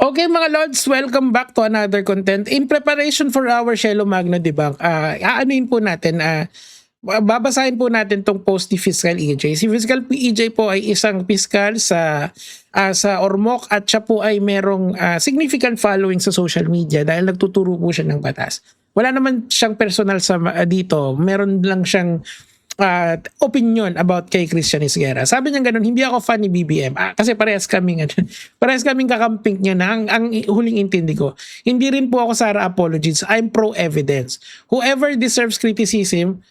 Okay mga Lods, welcome back to another content. In preparation for our Shelo Magno debunk, aanuin po natin, babasahin po natin tong post ni Fiscal EJ. Si Fiscal EJ po ay isang fiscal sa Ormoc at siya po ay merong significant following sa social media dahil nagtuturo po siya ng batas. Wala naman siyang personal sa dito, meron lang siyang opinion about kay Christian Esguerra. Sabi niya ganun, hindi ako fan ni BBM. Kasi parehas kaming kakamping niya na ang huling intindi ko. Hindi rin po ako Sara apologies. I'm pro evidence. Whoever deserves criticism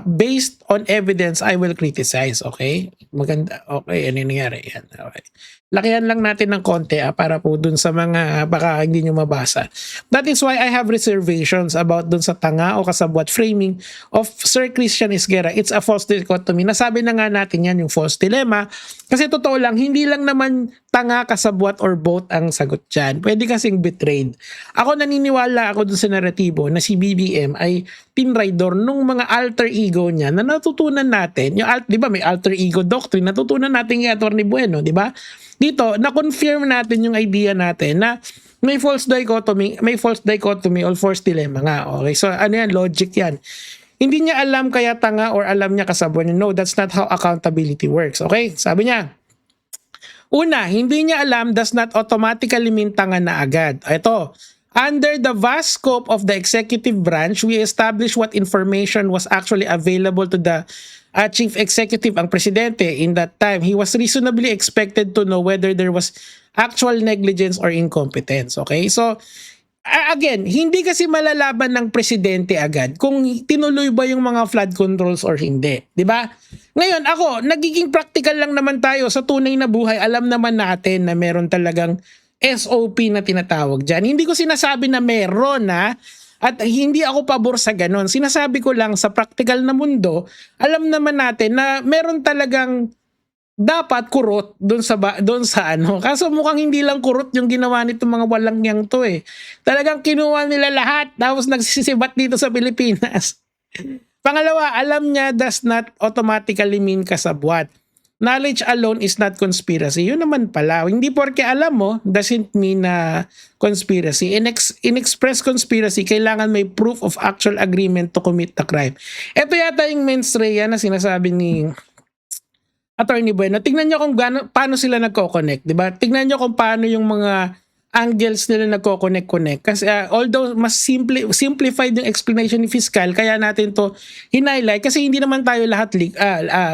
based on evidence, I will criticize. Okay? Maganda. Okay, ano nangyari? Yan. Okay. Lakihan lang natin ng konti para po dun sa mga baka hindi nyo mabasa. That is why I have reservations about dun sa tanga o kasabwat framing of Sir Christian Esguerra. It's a false dichotomy. Nasabi na nga natin yan, yung false dilemma. Kasi totoo lang, hindi lang naman tanga, kasabwat, or both ang sagot dyan. Pwede kasing betrayed. Ako naniniwala ako dun sa naratibo na si BBM ay pinraidor nung mga alter ego niya na natutunan natin. Yung di ba may alter ego doctrine, natutunan natin kay Atty. Bueno, di ba? Dito, na-confirm natin yung idea natin na may false dichotomy or false dilemma nga. Okay, so ano yan? Logic yan. Hindi niya alam kaya tanga or alam niya kasabwat. No, that's not how accountability works. Okay, sabi niya, una, hindi niya alam does not automatically mean tanga na agad. Ito, under the vast scope of the executive branch, we established what information was actually available to the chief executive, ang presidente. In that time, he was reasonably expected to know whether there was actual negligence or incompetence. Okay? So, again, hindi kasi malalaban ng presidente agad kung tinuloy ba yung mga flood controls or hindi. Di ba? Ngayon, ako, nagiging practical lang naman tayo sa tunay na buhay. Alam naman natin na meron talagang SOP na tinatawag dyan. Hindi ko sinasabi na meron at hindi ako pabor sa ganon. Sinasabi ko lang sa practical na mundo, alam naman natin na meron talagang dapat kurot doon sa ano. Kaso mukhang hindi lang kurot yung ginawa nitong mga walang yang to eh. Talagang kinuha nila lahat tapos nagsisibat dito sa Pilipinas. Pangalawa, alam niya does not automatically mean kasabwat. Knowledge alone is not conspiracy. Yun naman pala. Hindi porke alam mo doesn't mean na conspiracy. In express conspiracy, kailangan may proof of actual agreement to commit the crime. Ito yata yung mens rea na sinasabi ni Atty. Bueno. Tingnan nyo kung paano sila nagko-connect. Diba? Tingnan nyo kung paano yung mga angles nila nagko-connect. Kasi although mas simplified yung explanation ni Fiscal, kaya natin to hinighlight kasi hindi naman tayo lahat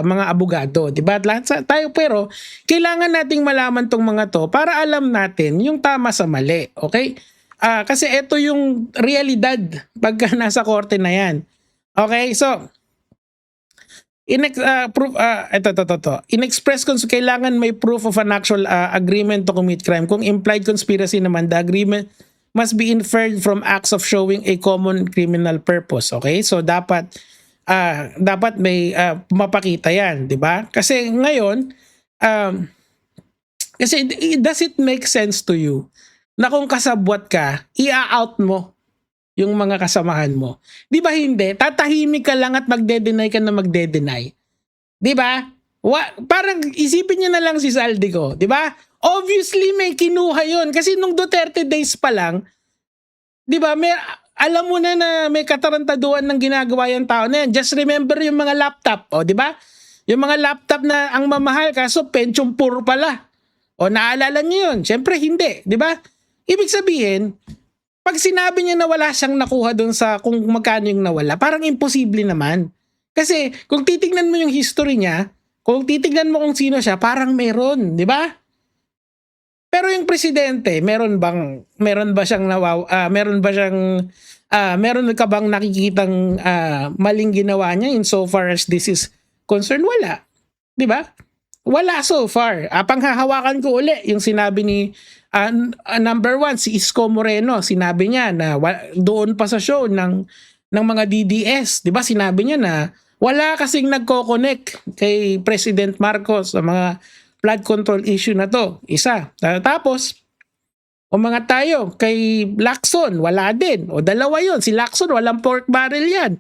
mga abogado, di ba? Lahat tayo, pero kailangan nating malaman tong mga to para alam natin yung tama sa mali, okay? Kasi ito yung realidad pagka nasa korte na yan. Okay, so in-express kailangan may proof of an actual agreement to commit crime. Kung implied conspiracy naman, the agreement must be inferred from acts of showing a common criminal purpose. Okay? So dapat may mapakita 'yan, 'di ba? Kasi ngayon kasi does it make sense to you na kung kasabwat ka, i-out mo yung mga kasamahan mo? Di ba hindi? Tatahimik ka lang at magde-deny ka na magde-deny. Di ba? Parang isipin niyo na lang si Saldico. Di ba? Obviously may kinuha yun. Kasi nung Duterte days pa lang, di ba, alam mo na may katarantaduan ng ginagawa yung tao na yan. Just remember yung mga laptop. O, di ba? Yung mga laptop na ang mamahal, kaso Pentium 4 pala. O, naalala niyo yun? Siyempre hindi. Di ba? Ibig sabihin, pag sinabi niya na wala siyang nakuha doon sa kung magkano yung nawala, parang imposible naman. Kasi kung titignan mo yung history niya, kung titignan mo kung sino siya, parang meron, di ba? Pero yung presidente, meron ka bang nakikitang maling ginawa niya in so far as this is concerned? Wala. Di ba? Wala so far. Panghahawakan ko uli yung sinabi ni number 1, si Isko Moreno. Sinabi niya na doon pa sa show ng mga DDS, 'di ba? Sinabi niya na wala kasing nagko-connect kay President Marcos sa mga flood control issue na to. Isa. Tapos mga tayo kay Lacson, wala din. O dalawa 'yon. Si Lacson, walang pork barrel 'yan.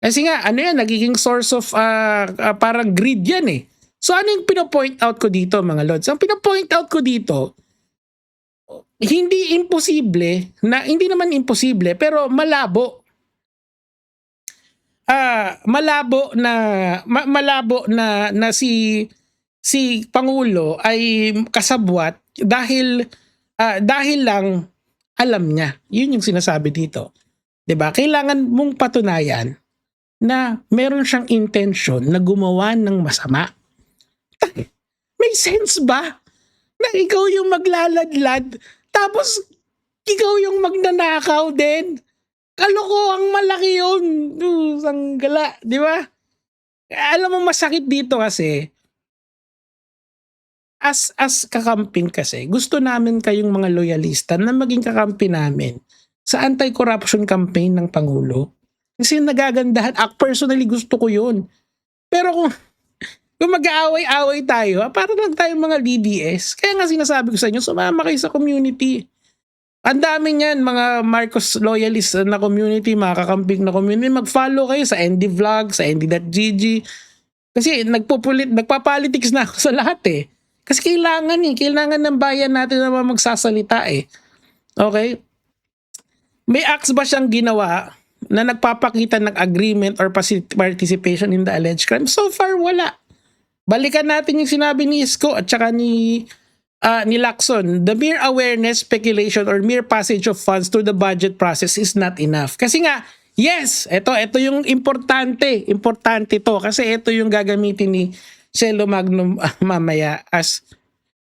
Kasi nga, ano yan, nagiging source of parang greed yan eh. So ano yung pino-point out ko dito mga Lods? Ang pino-point out ko dito, hindi imposible na hindi naman imposible pero malabo. Malabo na si Pangulo ay kasabwat dahil lang alam niya. Yun yung sinasabi dito. 'Di ba? Kailangan mong patunayan na meron siyang intention na gumawa ng masama. May sense ba na ikaw yung maglaladlad tapos ikaw yung magnanakaw din? Kalokohang malaki yun. Sanggala, di ba? Alam mo masakit dito kasi as kakamping kasi gusto namin kayong mga loyalista na maging kakampi namin sa anti-corruption campaign ng Pangulo. Kasi nagagandahan. Personally gusto ko yun. Pero kung mag-aaway-aaway tayo, para lang tayong mga DDS. Kaya nga sinasabi ko sa inyo, sumama kayo sa community. Ang dami niyan, mga Marcos loyalist na community, mga kakamping na community. Mag-follow kayo sa ND Vlog, sa ND.gg. Kasi nagpapolitics na ako sa lahat eh. Kasi kailangan ng bayan natin na magsasalita eh. Okay? May acts ba siyang ginawa na nagpapakita ng agreement or participation in the alleged crime? So far, wala. Balikan natin yung sinabi ni Isko at saka ni Lacson. The mere awareness, speculation, or mere passage of funds through the budget process is not enough. Kasi nga, yes, ito yung importante. Importante to kasi ito yung gagamitin ni Shelo Magno mamaya as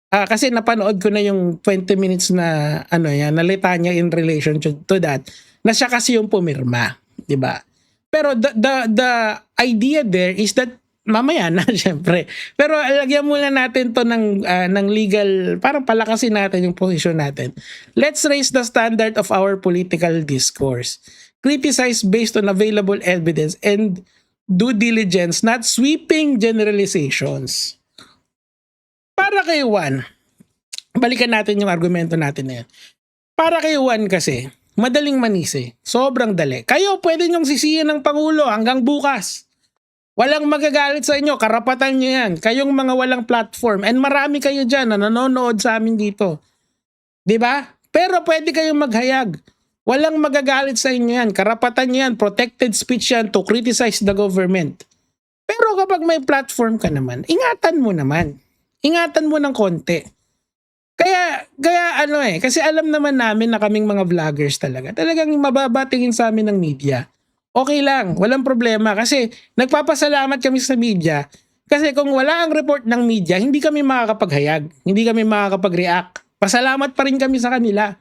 kasi napanood ko na yung 20 minutes na na litanya in relation to that. Na siya kasi yung pumirma, 'di ba? Pero the idea there is that mamaya na syempre. Pero lagyan muna natin to ng legal, parang palakasin natin yung posisyon natin. Let's raise the standard of our political discourse. Criticize based on available evidence and due diligence, not sweeping generalizations. Para kay Juan, balikan natin yung argumento natin na yan. Para kay Juan kasi, madaling manisi. Sobrang dali. Kayo pwede nyong sisihin ng Pangulo hanggang bukas. Walang magagalit sa inyo. Karapatan nyo yan. Kayong mga walang platform. And marami kayo dyan na nanonood sa amin dito. Diba? Pero pwede kayong maghayag. Walang magagalit sa inyo yan. Karapatan nyo yan. Protected speech yan to criticize the government. Pero kapag may platform ka naman, ingatan mo naman. Ingatan mo ng konti. Kaya kasi alam naman namin na kaming mga vloggers talagang mababatingin sa amin ng media. Okay lang, walang problema kasi nagpapasalamat kami sa media kasi kung wala ang report ng media, hindi kami makakapaghayag, hindi kami makakapag-react. Pasalamat pa rin kami sa kanila.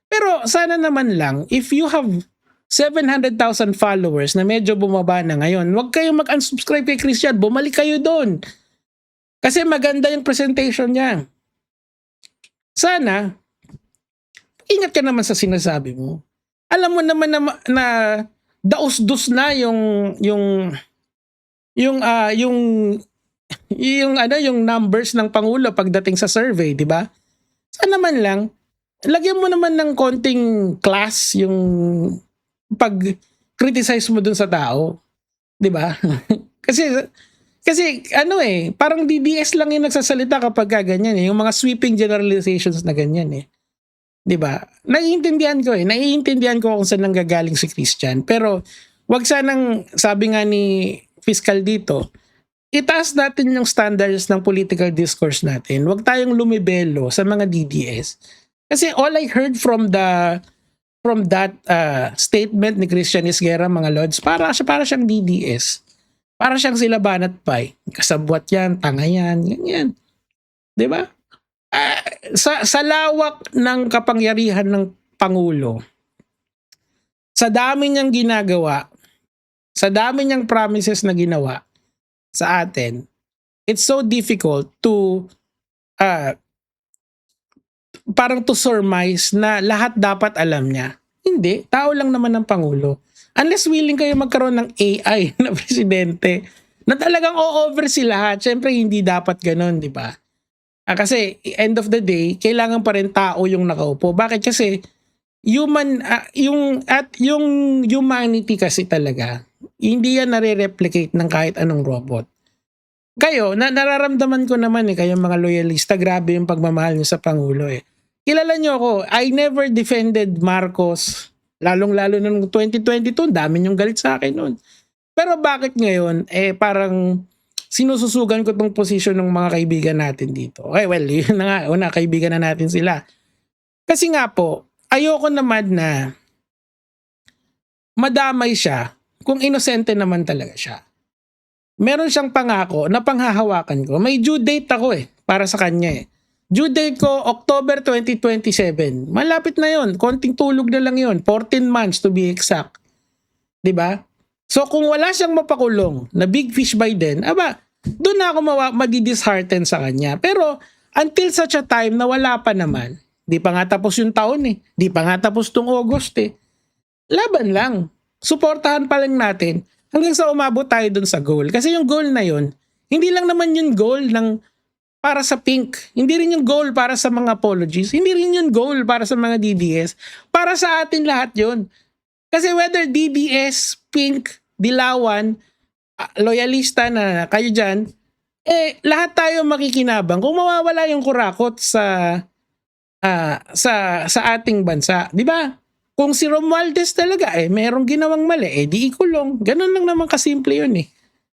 Pero sana naman lang, if you have 700,000 followers na medyo bumaba na ngayon, huwag kayong mag-unsubscribe kay Christian, bumalik kayo doon. Kasi maganda yung presentation niya. Sana, ingat ka naman sa sinasabi mo. Alam mo naman na daos-dos na yung numbers ng Pangulo pagdating sa survey, di ba? Sana naman lang, lagyan mo naman ng konting class yung pag-criticize mo dun sa tao, di ba? Kasi parang DDS lang yung nagsasalita kapag ganyan yung mga sweeping generalizations na ganyan 'Di ba? Naiintindihan ko kung saan nanggagaling si Christian, pero wag sanang, sabi nga ni Fiscal dito, itaas natin yung standards ng political discourse natin. Wag tayong lumibelo sa mga DDS. Kasi all I heard from that statement ni Christian Isguera, mga lords, para siyang DDS. Para siyang sila Banat Pai. Kasabwat yan, tanga yan, ganyan. 'Di ba? Sa lawak ng kapangyarihan ng Pangulo, sa dami niyang ginagawa, sa dami niyang promises na ginawa sa atin, it's so difficult to parang to surmise na lahat dapat alam niya. Hindi, tao lang naman ng Pangulo. Unless willing kayo magkaroon ng AI na presidente na talagang o-oversee lahat. Syempre hindi dapat ganoon, di ba? Kasi end of the day, kailangan pa rin tao yung nakaupo. Bakit? Kasi yung humanity kasi talaga, hindi yan nare-replicate ng kahit anong robot. Kayo, nararamdaman ko naman kayong mga loyalista, grabe yung pagmamahal niyo sa Pangulo kilala nyo ako, I never defended Marcos. Lalong-lalo na noong 2022, dami niyong galit sa akin noon. Pero bakit ngayon, parang sinususugan ko tong posisyon ng mga kaibigan natin dito. Okay, well, yun na nga, una, kaibigan na natin sila. Kasi nga po, ayoko naman na madamay siya kung inosente naman talaga siya. Meron siyang pangako na panghahawakan ko. May due date ako para sa kanya Due date ko, October 2027. Malapit na yon, konting tulog na lang yon, 14 months to be exact. 'Di ba? So kung wala siyang mapakulong na big fish by then, doon na ako madidishearten sa kanya. Pero until such a time na wala pa naman, di pa nga tapos yung taon di pa nga tapos tong August laban lang. Suportahan pa lang natin hanggang sa umabot tayo dun sa goal. Kasi yung goal na yun, hindi lang naman yung goal ng para sa Pink. Hindi rin yung goal para sa mga apologies. Hindi rin yung goal para sa mga DDS. Para sa atin lahat yun. Kasi whether DDS, Pink, Dilawan, loyalista na kayo dyan, lahat tayo makikinabang kung mawawala yung kurakot sa ating bansa. Di ba? Kung si Romualdez talaga merong ginawang mali, di ikulong. Ganun lang naman kasimple yun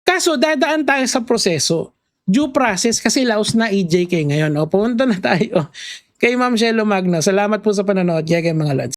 Kaso dadaan tayo sa proseso. Due process kasi laos na EJK ngayon. Pumunta na tayo kay Ma'am Shelo Magno. Salamat po sa panonood. Kaya mga lods.